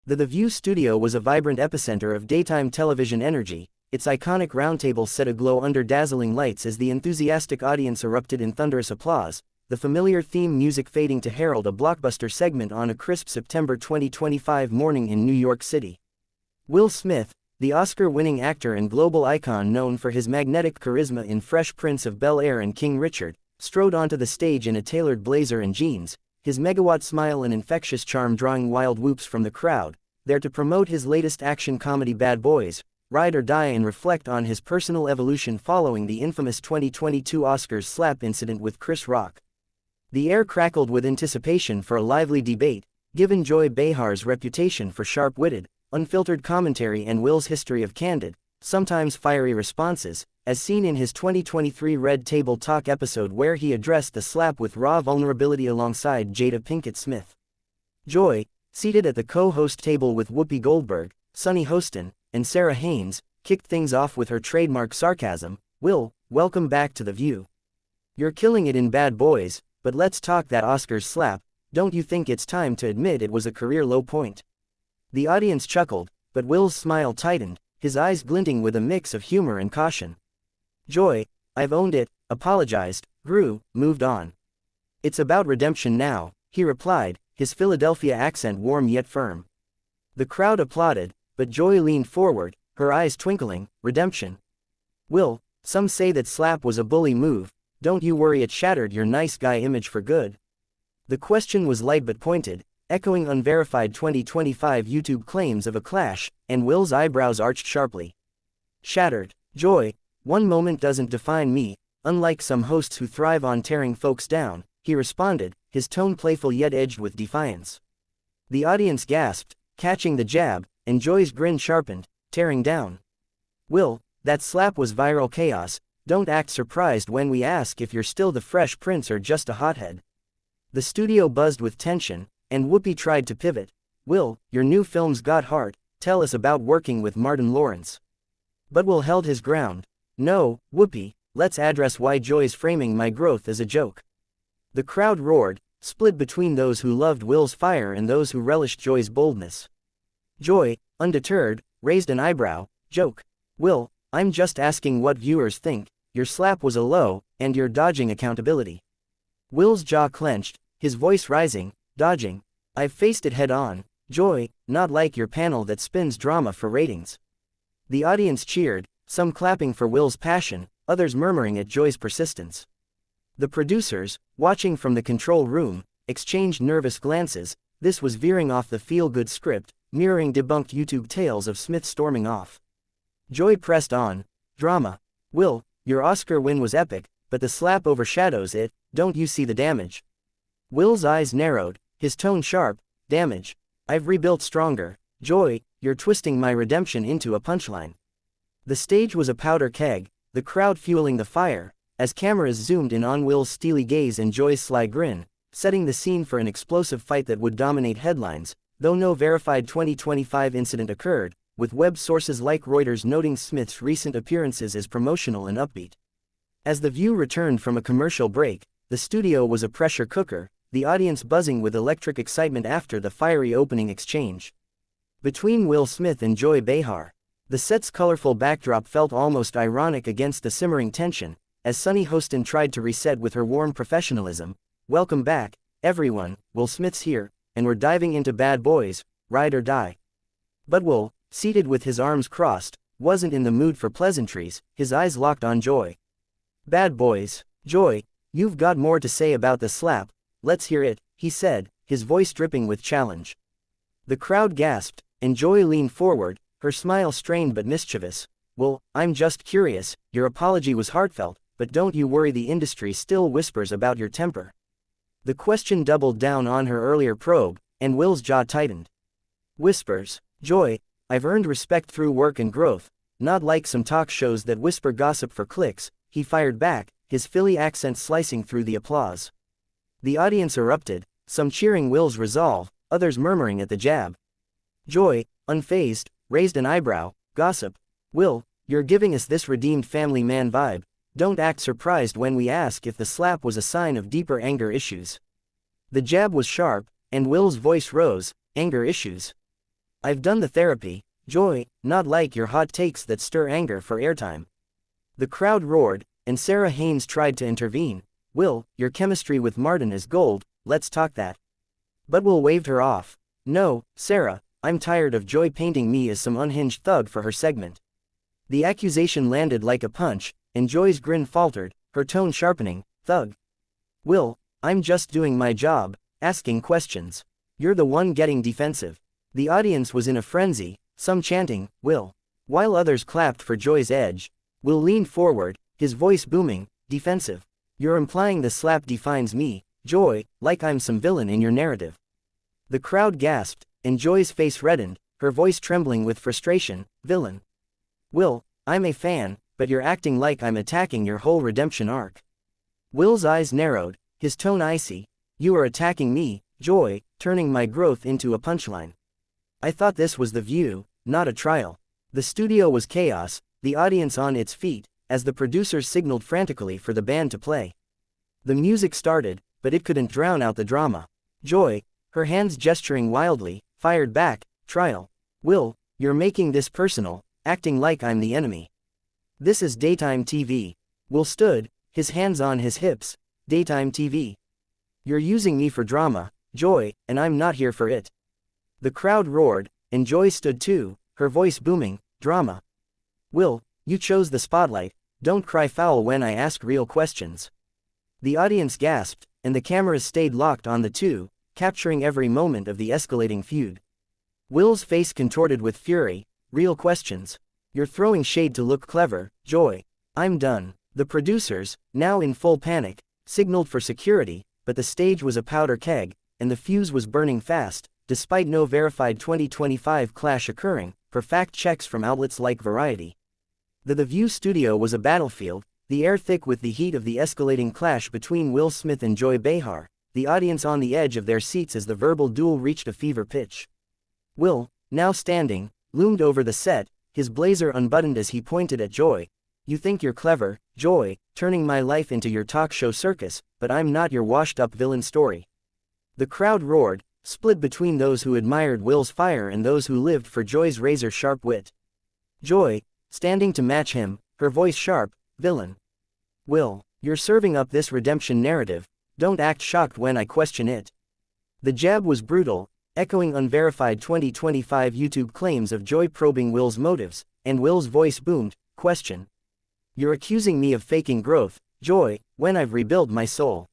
The View studio was a vibrant epicenter of daytime television energy, its iconic roundtable set aglow under dazzling lights as the enthusiastic audience erupted in thunderous applause, the familiar theme music fading to herald a blockbuster segment on a crisp September 2025 morning in New York City. Will Smith, the Oscar-winning actor and global icon known for his magnetic charisma in Fresh Prince of Bel-Air and King Richard, strode onto the stage in a tailored blazer and jeans, his megawatt smile and infectious charm drawing wild whoops from the crowd, there to promote his latest action comedy Bad Boys, Ride or Die, and reflect on his personal evolution following the infamous 2022 Oscars slap incident with Chris Rock. The air crackled with anticipation for a lively debate, given Joy Behar's reputation for sharp-witted, unfiltered commentary and Will's history of candid, sometimes fiery responses, as seen in his 2023 Red Table Talk episode where he addressed the slap with raw vulnerability alongside Jada Pinkett Smith. Joy, seated at the co-host table with Whoopi Goldberg, Sunny Hostin, and Sarah Haynes, kicked things off with her trademark sarcasm. "Will, welcome back to The View. You're killing it in Bad Boys, but let's talk that Oscars slap. Don't you think it's time to admit it was a career low point?" The audience chuckled, but Will's smile tightened, his eyes glinting with a mix of humor and caution. Joy, "I've owned it, apologized, grew, moved on. It's about redemption now," he replied, his Philadelphia accent warm yet firm. The crowd applauded, but Joy leaned forward, her eyes twinkling. "Redemption? Will, some say that slap was a bully move. Don't you worry, it shattered your nice guy image for good." The question was light but pointed, echoing unverified 2025 YouTube claims of a clash, and Will's eyebrows arched sharply. "Shattered? Joy, one moment doesn't define me, unlike some hosts who thrive on tearing folks down," he responded, his tone playful yet edged with defiance. The audience gasped, catching the jab, and Joy's grin sharpened. "Tearing down? Will, that slap was viral chaos. Don't act surprised when we ask if you're still the Fresh Prince or just a hothead." The studio buzzed with tension, and Whoopi tried to pivot. "Will, your new film's got heart, tell us about working with Martin Lawrence." But Will held his ground. "No, Whoopi, let's address why Joy's framing my growth as a joke." The crowd roared, split between those who loved Will's fire and those who relished Joy's boldness. Joy, undeterred, raised an eyebrow. "Joke? Will, I'm just asking what viewers think. Your slap was a low, and you're dodging accountability." Will's jaw clenched, his voice rising. "Dodging? I've faced it head on, Joy, not like your panel that spins drama for ratings." The audience cheered, some clapping for Will's passion, others murmuring at Joy's persistence. The producers, watching from the control room, exchanged nervous glances. This was veering off the feel-good script, mirroring debunked YouTube tales of Smith storming off. Joy pressed on. "Drama? Will, your Oscar win was epic, but the slap overshadows it. Don't you see the damage?" Will's eyes narrowed, his tone sharp. "Damage? I've rebuilt stronger. Joy, you're twisting my redemption into a punchline." The stage was a powder keg, the crowd fueling the fire, as cameras zoomed in on Will's steely gaze and Joy's sly grin, setting the scene for an explosive fight that would dominate headlines, though no verified 2025 incident occurred, with web sources like Reuters noting Smith's recent appearances as promotional and upbeat. As The View returned from a commercial break, the studio was a pressure cooker, the audience buzzing with electric excitement after the fiery opening exchange between Will Smith and Joy Behar. The set's colorful backdrop felt almost ironic against the simmering tension, as Sunny Hostin tried to reset with her warm professionalism. "Welcome back, everyone, Will Smith's here, and we're diving into Bad Boys, Ride or Die." But Will, seated with his arms crossed, wasn't in the mood for pleasantries, his eyes locked on Joy. "Bad Boys, Joy, you've got more to say about the slap, let's hear it," he said, his voice dripping with challenge. The crowd gasped, and Joy leaned forward, her smile strained but mischievous. "Well, I'm just curious, your apology was heartfelt, but don't you worry, the industry still whispers about your temper." The question doubled down on her earlier probe, and Will's jaw tightened. "Whispers? Joy, I've earned respect through work and growth, not like some talk shows that whisper gossip for clicks," he fired back, his Philly accent slicing through the applause. The audience erupted, some cheering Will's resolve, others murmuring at the jab. Joy, unfazed, raised an eyebrow. "Gossip? Will, you're giving us this redeemed family man vibe. Don't act surprised when we ask if the slap was a sign of deeper anger issues." The jab was sharp, and Will's voice rose. "Anger issues? I've done the therapy, Joy, not like your hot takes that stir anger for airtime. The crowd roared, and Sarah Haynes tried to intervene. Will, your chemistry with Martin is gold, let's talk that. But Will waved her off. No, Sarah, I'm tired of Joy painting me as some unhinged thug for her segment. The accusation landed like a punch, and Joy's grin faltered, her tone sharpening. Thug. Will, I'm just doing my job, asking questions. You're the one getting defensive. The audience was in a frenzy, some chanting, Will, while others clapped for Joy's edge. Will leaned forward, his voice booming, defensive. You're implying the slap defines me, Joy, like I'm some villain in your narrative. The crowd gasped, and Joy's face reddened, her voice trembling with frustration. Villain. Will, I'm a fan, but you're acting like I'm attacking your whole redemption arc. Will's eyes narrowed, his tone icy. You are attacking me, Joy, turning my growth into a punchline. I thought this was The View, not a trial. The studio was chaos, the audience on its feet, as the producers signaled frantically for the band to play. The music started, but it couldn't drown out the drama. Joy, her hands gesturing wildly, fired back. Trial. Will, you're making this personal, acting like I'm the enemy. This is daytime TV. Will stood, his hands on his hips. Daytime TV. You're using me for drama, Joy, and I'm not here for it. The crowd roared, and Joy stood too, her voice booming. Drama. Will, you chose the spotlight, don't cry foul when I ask real questions. The audience gasped, and the cameras stayed locked on the two, capturing every moment of the escalating feud. Will's face contorted with fury. Real questions. You're throwing shade to look clever, Joy. I'm done. The producers, now in full panic, signaled for security, but the stage was a powder keg, and the fuse was burning fast, despite no verified 2025 clash occurring, per fact checks from outlets like Variety. The View studio was a battlefield, the air thick with the heat of the escalating clash between Will Smith and Joy Behar, the audience on the edge of their seats as the verbal duel reached a fever pitch. Will, now standing, loomed over the set, his blazer unbuttoned as he pointed at Joy. You think you're clever, Joy, turning my life into your talk show circus, but I'm not your washed-up villain story. The crowd roared, split between those who admired Will's fire and those who lived for Joy's razor-sharp wit. Joy, standing to match him, her voice sharp. Villain. Will, you're serving up this redemption narrative, don't act shocked when I question it. The jab was brutal, echoing unverified 2025 YouTube claims of Joy probing Will's motives, and Will's voice boomed. Question. You're accusing me of faking growth, Joy, when I've rebuilt my soul.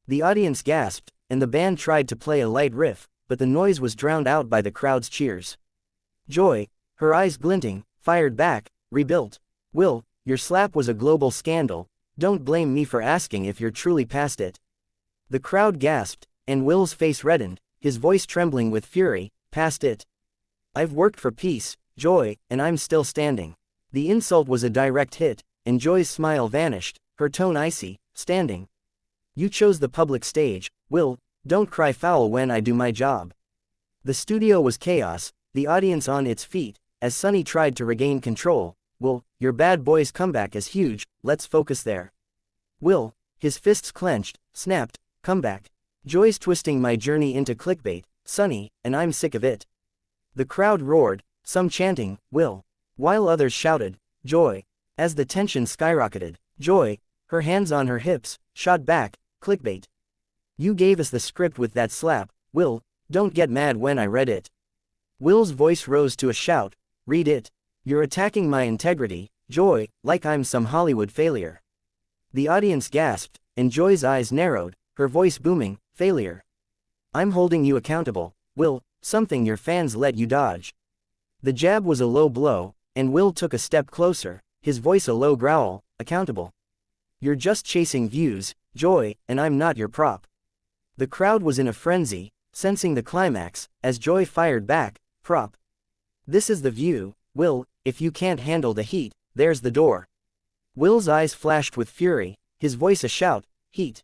The audience gasped, and the band tried to play a light riff, but the noise was drowned out by the crowd's cheers. Joy, her eyes glinting, fired back. Rebuilt. Will, your slap was a global scandal, don't blame me for asking if you're truly past it. The crowd gasped, and Will's face reddened, his voice trembling with fury. Past it. I've worked for peace, Joy, and I'm still standing. The insult was a direct hit, and Joy's smile vanished, her tone icy. Standing. You chose the public stage, Will, don't cry foul when I do my job. The studio was chaos, the audience on its feet, as Sonny tried to regain control. Will, your bad boy's comeback is huge, let's focus there. Will, his fists clenched, snapped. Comeback. Joy's twisting my journey into clickbait, Sonny, and I'm sick of it. The crowd roared, some chanting, Will, while others shouted, Joy. As the tension skyrocketed, Joy, her hands on her hips, shot back. Clickbait. You gave us the script with that slap, Will, don't get mad when I read it. Will's voice rose to a shout. Read it. You're attacking my integrity, Joy, like I'm some Hollywood failure. The audience gasped, and Joy's eyes narrowed, her voice booming. Failure. I'm holding you accountable, Will, something your fans let you dodge. The jab was a low blow, and Will took a step closer, his voice a low growl. Accountable. You're just chasing views, Joy, and I'm not your prop. The crowd was in a frenzy, sensing the climax, as Joy fired back. Prop. This is The View, Will, if you can't handle the heat, there's the door. Will's eyes flashed with fury, his voice a shout. Heat.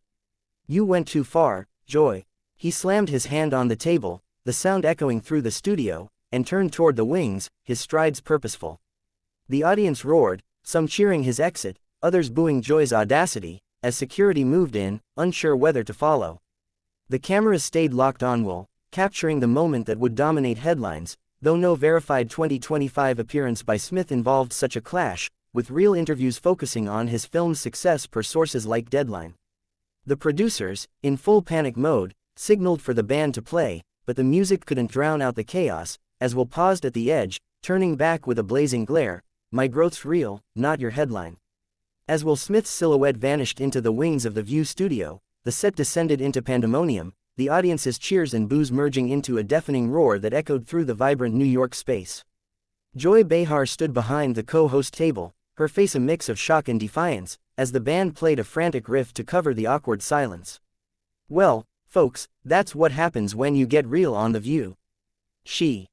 You went too far, Joy. He slammed his hand on the table, the sound echoing through the studio, and turned toward the wings, his strides purposeful. The audience roared, some cheering his exit, others booing Joy's audacity, as security moved in, unsure whether to follow. The cameras stayed locked on Will, capturing the moment that would dominate headlines. though no verified 2025 appearance by Smith involved such a clash, with real interviews focusing on his film's success per sources like Deadline. The producers, in full panic mode, signaled for the band to play, but the music couldn't drown out the chaos, as Will paused at the edge, turning back with a blazing glare, "My growth's real, not your headline." As Will Smith's silhouette vanished into the wings of the View studio, the set descended into pandemonium, the audience's cheers and boos merging into a deafening roar that echoed through the vibrant New York space. Joy Behar stood behind the co-host table, her face a mix of shock and defiance, as the band played a frantic riff to cover the awkward silence. "Well, folks, that's what happens when you get real on The View," she